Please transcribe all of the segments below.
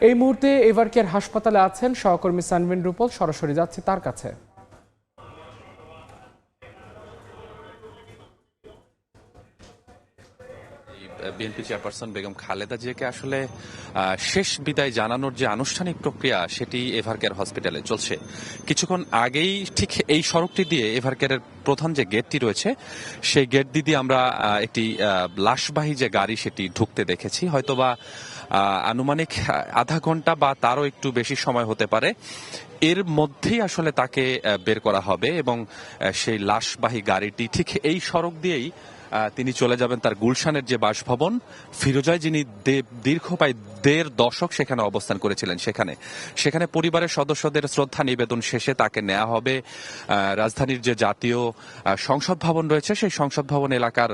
এই মুহূর্তে এভারকেয়ার হাসপাতালে আছেন সহকর্মী সানভিন রূপল, সরাসরি যাচ্ছে তার কাছে। বিএনপি চেয়ারপারসন বেগম খালেদা জিয়াকে আসলে শেষ বিদায় জানানোর যে আনুষ্ঠানিক প্রক্রিয়া সেটি এভারকেয়ার হসপিটালে চলছে। কিছুক্ষণ আগেই ঠিক এই সড়কটি দিয়ে এভারকেয়ারের প্রধান যে গেটটি রয়েছে সেই গেট দিয়ে আমরা একটি লাশবাহী যে গাড়ি সেটি ঢুকতে দেখেছি। হয়তোবা আনুমানিক আধা ঘন্টা বা তারও একটু বেশি সময় হতে পারে, এর মধ্যেই আসলে তাকে বের করা হবে এবং সেই লাশবাহী গাড়িটি ঠিক এই সড়ক দিয়েই তিনি চলে যাবেন তার গুলশানের যে বাসভবন ফিরোজায়, যিনি দীর্ঘ প্রায় ১.৫ দশক সেখানে অবস্থান করেছিলেন। সেখানে পরিবারের সদস্যদের শ্রদ্ধা নিবেদন শেষে তাকে নেওয়া হবে রাজধানীর যে জাতীয় সংসদ ভবন রয়েছে সেই সংসদ ভবন এলাকার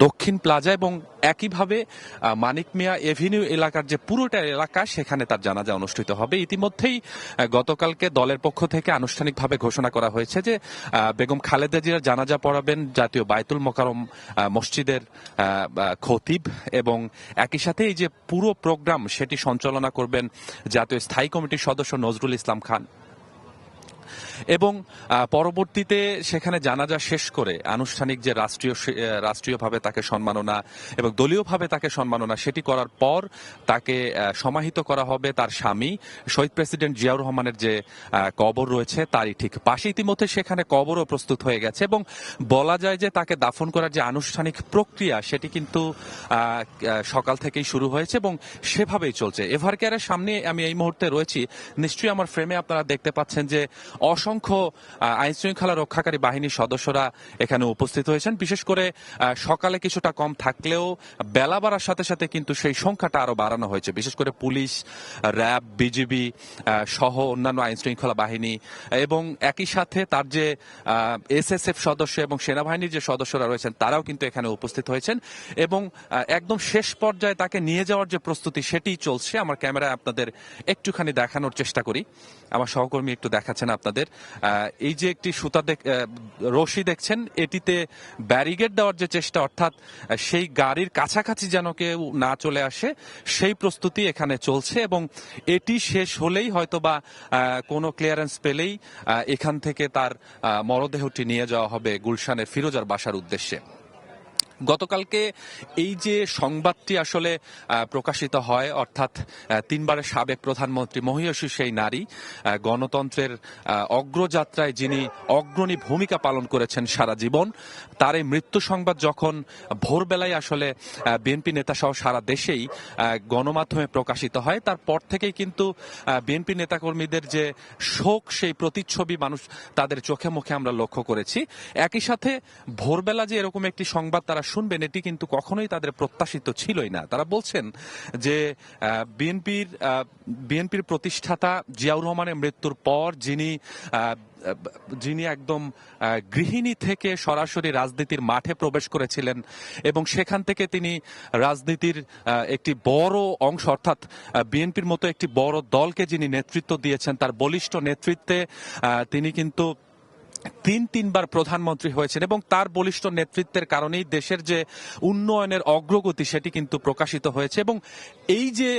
দক্ষিণ প্লাজা এবং একইভাবে মানিক মিয়া এভিনিউ এলাকার যে পুরোটা এলাকা সেখানে তার জানাজা অনুষ্ঠিত হবে। ইতিমধ্যেই গতকালকে দলের পক্ষ থেকে আনুষ্ঠানিকভাবে ঘোষণা করা হয়েছে যে বেগম খালেদা জিয়ার জানাজা পড়াবেন জাতীয় বায়তুল মোকাররম মসজিদের খতিব এবং একই সাথে এই যে পুরো প্রোগ্রাম সেটি সঞ্চালনা করবেন জাতীয় স্থায়ী কমিটির সদস্য নজরুল ইসলাম খান। এবং পরবর্তীতে সেখানে জানাজা শেষ করে আনুষ্ঠানিক যে রাষ্ট্রীয়ভাবে তাকে সম্মাননা এবং দলীয়ভাবে তাকে সম্মাননা সেটি করার পর তাকে সমাহিত করা হবে তার স্বামী শহীদ প্রেসিডেন্ট জিয়াউর রহমানের যে কবর রয়েছে তারই ঠিক পাশে। ইতিমধ্যে সেখানে কবরও প্রস্তুত হয়ে গেছে এবং বলা যায় যে তাকে দাফন করার যে আনুষ্ঠানিক প্রক্রিয়া সেটি কিন্তু সকাল থেকেই শুরু হয়েছে এবং সেভাবেই চলছে। এভারকেয়ারের সামনে আমি এই মুহূর্তে রয়েছি, নিশ্চয়ই আমার ফ্রেমে আপনারা দেখতে পাচ্ছেন যে অসংখ্য আইন শৃঙ্খলা রক্ষাকারী বাহিনীর সদস্যরা এখানে উপস্থিত হয়েছেন। বিশেষ করে সকালে কিছুটা কম থাকলেও বেলা বাড়ার সাথে সাথে কিন্তু সেই সংখ্যাটা আরো বাড়ানো হয়েছে। বিশেষ করে পুলিশ, র্যাব, বিজিবি সহ অন্যান্য আইন শৃঙ্খলা বাহিনী এবং একই সাথে তার যে এসএসএফ সদস্য এবং সেনাবাহিনীর যে সদস্যরা রয়েছেন তারাও কিন্তু এখানে উপস্থিত হয়েছেন এবং একদম শেষ পর্যায়ে তাকে নিয়ে যাওয়ার যে প্রস্তুতি সেটি চলছে। আমার ক্যামেরায় আপনাদের একটুখানি দেখানোর চেষ্টা করি, আমার সহকর্মী একটু দেখাচ্ছেন আপনাদের। এই যে একটি সুতা রশি দেখছেন, এটিতে ব্যারিকেড দেওয়ার যে চেষ্টা, অর্থাৎ সেই গাড়ির কাছাকাছি যেন কেউ না চলে আসে সেই প্রস্তুতি এখানে চলছে এবং এটি শেষ হলেই হয়তোবা কোনো ক্লিয়ারেন্স পেলেই এখান থেকে তার মরদেহটি নিয়ে যাওয়া হবে গুলশানের ফিরোজার বাসার উদ্দেশ্যে। গতকালকে এই যে সংবাদটি আসলে প্রকাশিত হয়, অর্থাৎ 3 বারের সাবেক প্রধানমন্ত্রী মহিয়সী সেই নারী, গণতন্ত্রের অগ্রযাত্রায় যিনি অগ্রণী ভূমিকা পালন করেছেন সারা জীবন, তার এই মৃত্যু সংবাদ যখন ভোরবেলায় আসলে বিএনপি নেতা সহ সারা দেশেই গণমাধ্যমে প্রকাশিত হয়, তারপর থেকেই কিন্তু বিএনপি নেতাকর্মীদের যে শোক সেই প্রতিচ্ছবি মানুষ তাদের চোখে মুখে আমরা লক্ষ্য করেছি। একই সাথে ভোরবেলা যে এরকম একটি সংবাদ তারা শুনবেন এটি কিন্তু কখনোই তাদের প্রত্যাশিত ছিলই না। তারা বলছেন যে বিএনপির প্রতিষ্ঠাতা জিয়াউর রহমানের মৃত্যুর পর যিনি একদম গৃহিণী থেকে সরাসরি রাজনীতির মাঠে প্রবেশ করেছিলেন এবং সেখান থেকে তিনি রাজনীতির একটি বড় অংশ, অর্থাৎ বিএনপির মতো একটি বড় দলকে যিনি নেতৃত্ব দিয়েছেন, তার বলিষ্ঠ নেতৃত্বে তিনি কিন্তু 3বার প্রধানমন্ত্রী হয়েছেন এবং তার বলিষ্ঠ নেতৃত্বের কারণেই দেশের যে উন্নয়নের অগ্রগতি সেটি কিন্তু প্রকাশিত হয়েছে এবং এই যে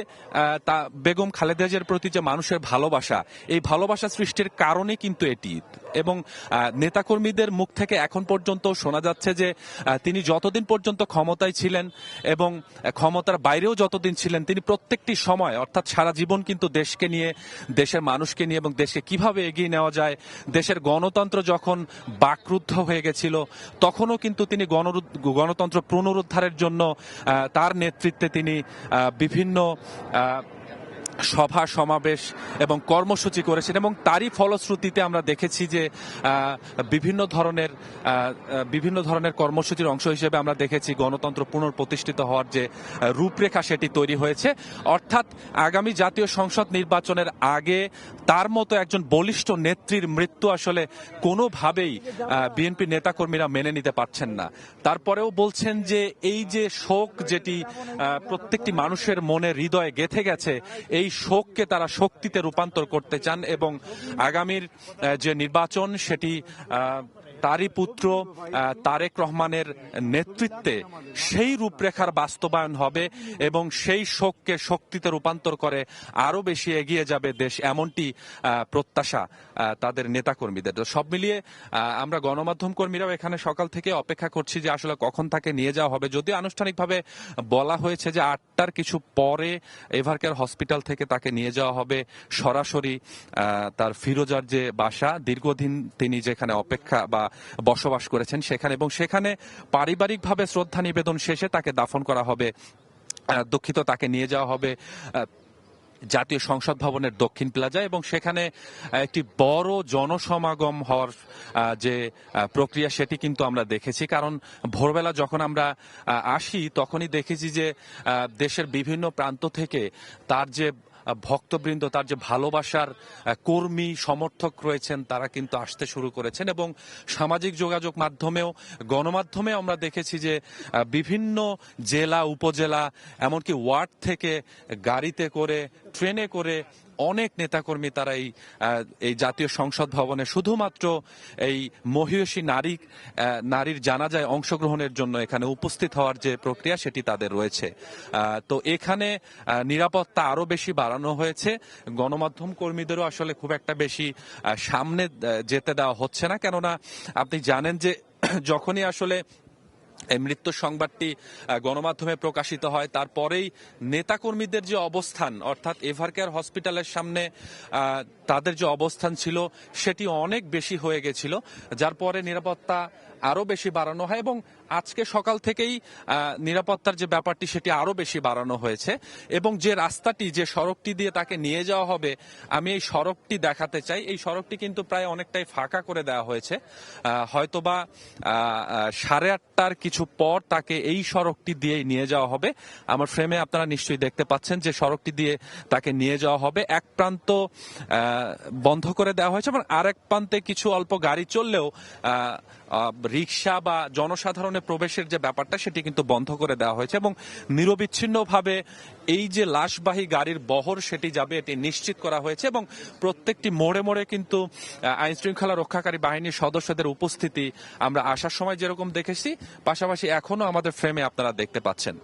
বেগম খালেদা জিয়ার প্রতি যে মানুষের ভালোবাসা, এই ভালোবাসা সৃষ্টির কারণে কিন্তু এটি। এবং নেতাকর্মীদের মুখ থেকে এখন পর্যন্ত শোনা যাচ্ছে যে তিনি যতদিন পর্যন্ত ক্ষমতায় ছিলেন এবং ক্ষমতার বাইরেও যতদিন ছিলেন, তিনি প্রত্যেকটি সময় অর্থাৎ সারা জীবন কিন্তু দেশকে নিয়ে, দেশের মানুষকে নিয়ে এবং দেশকে কিভাবে এগিয়ে নেওয়া যায়, দেশের গণতন্ত্র যখন বাকরুদ্ধ হয়ে গেছিল তখনও কিন্তু তিনি গণতন্ত্র পুনরুদ্ধারের জন্য তার নেতৃত্বে তিনি বিভিন্ন সভা সমাবেশ এবং কর্মসূচি করেছেন এবং তারই ফলশ্রুতিতে আমরা দেখেছি যে বিভিন্ন ধরনের কর্মসূচির অংশ হিসেবে আমরা দেখেছি গণতন্ত্র পুনঃপ্রতিষ্ঠিত হওয়ার যে রূপরেখা সেটি তৈরি হয়েছে। অর্থাৎ আগামী জাতীয় সংসদ নির্বাচনের আগে তার মতো একজন বলিষ্ঠ নেত্রীর মৃত্যু আসলে কোনোভাবেই বিএনপি নেতাকর্মীরা মেনে নিতে পারছেন না। তারপরেও বলছেন যে এই যে শোক যেটি প্রত্যেকটি মানুষের মনে হৃদয়ে গেঁথে গেছে, এই শোককে তারা শক্তিতে রূপান্তর করতে চান এবং আগামীর যে নির্বাচন সেটি তারই পুত্র তারেক রহমানের নেতৃত্বে সেই রূপরেখার বাস্তবায়ন হবে এবং সেই শোককে শক্তিতে রূপান্তর করে আরো বেশি এগিয়ে যাবে দেশ, এমনটি প্রত্যাশা তাদের নেতাকর্মীদের। সব মিলিয়ে আমরা গণমাধ্যম কর্মীরাও এখানে সকাল থেকে অপেক্ষা করছি যে আসলে কখন তাকে নিয়ে যাওয়া হবে। যদিও আনুষ্ঠানিকভাবে বলা হয়েছে যে 8টার কিছু পরে এভারকেয়ার হসপিটাল থেকে তাকে নিয়ে যাওয়া হবে সরাসরি তার ফিরোজার যে বাসা, দীর্ঘদিন তিনি যেখানে অপেক্ষা বা বসবাস করেছেন সেখানে, এবং সেখানে পারিবারিকভাবে শ্রদ্ধা নিবেদন শেষে তাকে দাফন করা হবে। দুঃখিত, তাকে নিয়ে যাওয়া হবে জাতীয় সংসদ ভবনের দক্ষিণ প্লাজা, এবং সেখানে একটি বড় জনসমাগম হওয়ার যে প্রক্রিয়া সেটি কিন্তু আমরা দেখেছি। কারণ ভোরবেলা যখন আমরা আসি তখনই দেখেছি যে দেশের বিভিন্ন প্রান্ত থেকে তার যে ভক্তবৃন্দ, তার যে ভালোবাসার কর্মী সমর্থক রয়েছেন তারা কিন্তু আসতে শুরু করেছেন, এবং সামাজিক যোগাযোগ মাধ্যমেও গণমাধ্যমে আমরা দেখেছি যে বিভিন্ন জেলা উপজেলা এমনকি ওয়ার্ড থেকে গাড়িতে করে ট্রেনে করে অনেক নেতাকর্মী তারা এই জাতীয় সংসদ ভবনে শুধুমাত্র এই মহিষী নারীর জানাজায় অংশগ্রহণের জন্য এখানে উপস্থিত হওয়ার যে প্রক্রিয়া সেটি তাদের রয়েছে। তো এখানে নিরাপত্তা আরো বেশি বাড়ানো হয়েছে। গণমাধ্যম কর্মীদেরও আসলে খুব একটা বেশি সামনে যেতে দেওয়া হচ্ছে না, কেননা আপনি জানেন যে যখনই আসলে এই মৃত্যুর সংবাদটি গণমাধ্যমে প্রকাশিত হয় তারপরেই নেতাকর্মীদের যে অবস্থান, অর্থাৎ এভারকেয়ার হসপিটালের সামনে তাদের যে অবস্থান ছিল সেটি অনেক বেশি হয়ে গেছিল, যার পরে নিরাপত্তা আরো বেশি বাড়ানো হয়, এবং আজকে সকাল থেকেই নিরাপত্তার যে ব্যাপারটি সেটি আরো বেশি বাড়ানো হয়েছে। এবং যে রাস্তাটি, যে সড়কটি দিয়ে তাকে নিয়ে যাওয়া হবে, আমি এই সড়কটি দেখাতে চাই। এই সড়কটি কিন্তু প্রায় অনেকটাই ফাঁকা করে দেওয়া হয়েছে। হয়তোবা 8:30টার কিছু পর তাকে এই সড়কটি দিয়েই নিয়ে যাওয়া হবে। আমার ফ্রেমে আপনারা নিশ্চয়ই দেখতে পাচ্ছেন যে সড়কটি দিয়ে তাকে নিয়ে যাওয়া হবে। এক প্রান্ত বন্ধ করে দেওয়া হয়েছে এবং আরেক প্রান্তে কিছু অল্প গাড়ি চললেও রিক্সা বা জনসাধারণের প্রবেশের যে ব্যাপারটা সেটি কিন্তু বন্ধ করে দেওয়া হয়েছে, এবং নিরবিচ্ছিন্নভাবে এই যে লাশবাহী গাড়ির বহর সেটি যাবে এটি নিশ্চিত করা হয়েছে। এবং প্রত্যেকটি মোড়ে মোড়ে কিন্তু আইন শৃঙ্খলা রক্ষাকারী বাহিনীর সদস্যদের উপস্থিতি আমরা আসার সময় যেরকম দেখেছি, পাশাপাশি এখনো আমাদের ফ্রেমে আপনারা দেখতে পাচ্ছেন।